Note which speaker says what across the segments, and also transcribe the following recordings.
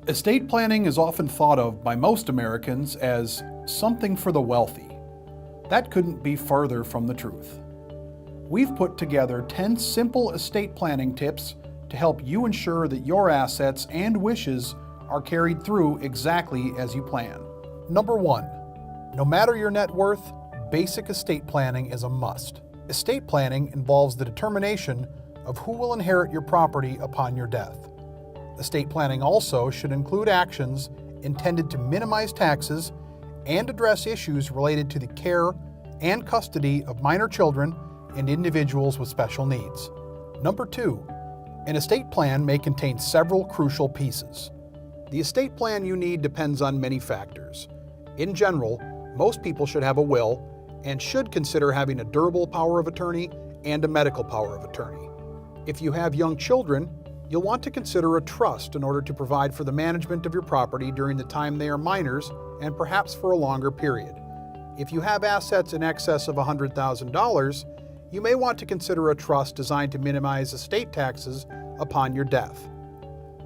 Speaker 1: Estate planning is often thought of by most Americans as something for the wealthy. That couldn't be further from the truth. We've put together 10 simple estate planning tips to help you ensure that your assets and wishes are carried through exactly as you plan. Number 1. No matter your net worth, basic estate planning is a must. Estate planning involves the determination of who will inherit your property upon your death. Estate planning also should include actions intended to minimize taxes and address issues related to the care and custody of minor children and individuals with special needs. Number 2. An estate plan may contain several crucial pieces. The estate plan you need depends on many factors. In general, most people should have a will and should consider having a durable power of attorney and a medical power of attorney. If you have young children, you'll want to consider a trust in order to provide for the management of your property during the time they are minors and perhaps for a longer period. If you have assets in excess of $100,000, you may want to consider a trust designed to minimize estate taxes upon your death.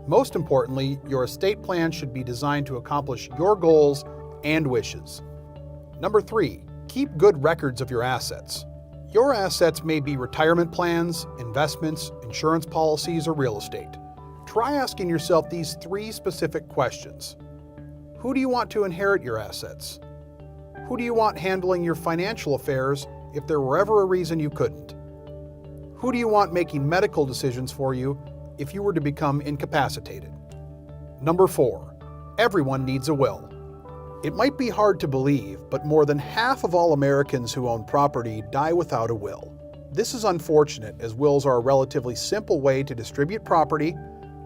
Speaker 1: Most importantly, your estate plan should be designed to accomplish your goals and wishes. Number 3, keep good records of your assets. Your assets may be retirement plans, investments, insurance policies, or real estate. Try asking yourself these 3 specific questions. Who do you want to inherit your assets? Who do you want handling your financial affairs if there were ever a reason you couldn't? Who do you want making medical decisions for you if you were to become incapacitated? Number 4, everyone needs a will. It might be hard to believe, but more than half of all Americans who own property die without a will. This is unfortunate, as wills are a relatively simple way to distribute property,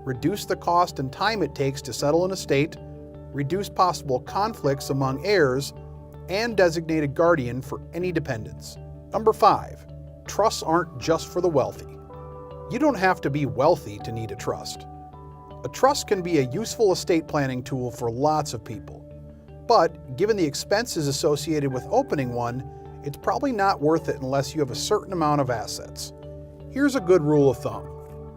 Speaker 1: reduce the cost and time it takes to settle an estate, reduce possible conflicts among heirs, and designate a guardian for any dependents. Number 5, trusts aren't just for the wealthy. You don't have to be wealthy to need a trust. A trust can be a useful estate planning tool for lots of people. But given the expenses associated with opening one, it's probably not worth it unless you have a certain amount of assets. Here's a good rule of thumb.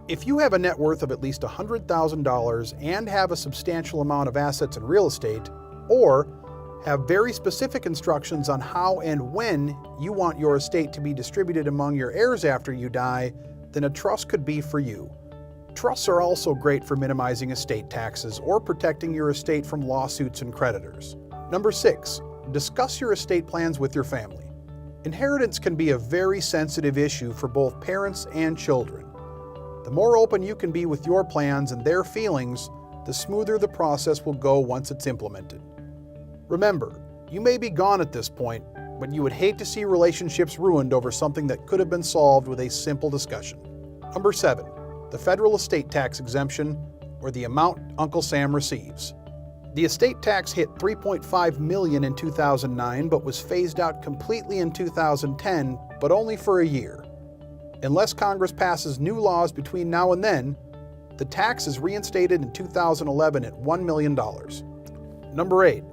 Speaker 1: If you have a net worth of at least $100,000 and have a substantial amount of assets in real estate, or have very specific instructions on how and when you want your estate to be distributed among your heirs after you die, then a trust could be for you. Trusts are also great for minimizing estate taxes or protecting your estate from lawsuits and creditors. Number 6, discuss your estate plans with your family. Inheritance can be a very sensitive issue for both parents and children. The more open you can be with your plans and their feelings, the smoother the process will go once it's implemented. Remember, you may be gone at this point, but you would hate to see relationships ruined over something that could have been solved with a simple discussion. Number 7, the federal estate tax exemption, or the amount Uncle Sam receives. The estate tax hit $3.5 million in 2009, but was phased out completely in 2010, but only for a year. Unless Congress passes new laws between now and then, the tax is reinstated in 2011 at $1 million. Number 8,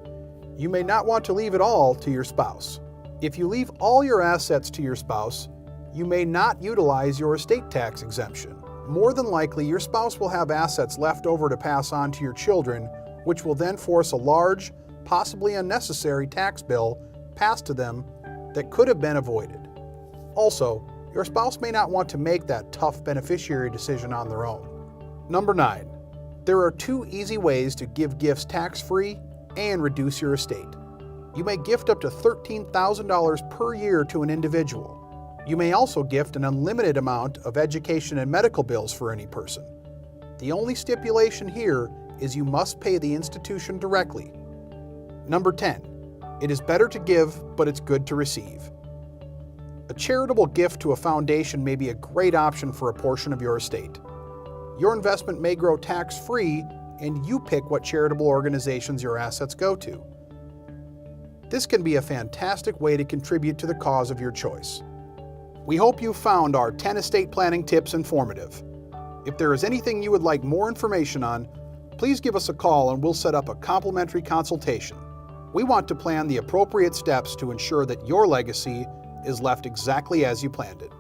Speaker 1: you may not want to leave it all to your spouse. If you leave all your assets to your spouse, you may not utilize your estate tax exemption. More than likely, your spouse will have assets left over to pass on to your children, which will then force a large, possibly unnecessary tax bill passed to them that could have been avoided. Also, your spouse may not want to make that tough beneficiary decision on their own. Number 9, there are 2 easy ways to give gifts tax-free and reduce your estate. You may gift up to $13,000 per year to an individual. You may also gift an unlimited amount of education and medical bills for any person. The only stipulation here is you must pay the institution directly. Number 10, it is better to give, but it's good to receive. A charitable gift to a foundation may be a great option for a portion of your estate. Your investment may grow tax-free, and you pick what charitable organizations your assets go to. This can be a fantastic way to contribute to the cause of your choice. We hope you found our 10 estate planning tips informative. If there is anything you would like more information on, please give us a call and we'll set up a complimentary consultation. We want to plan the appropriate steps to ensure that your legacy is left exactly as you planned it.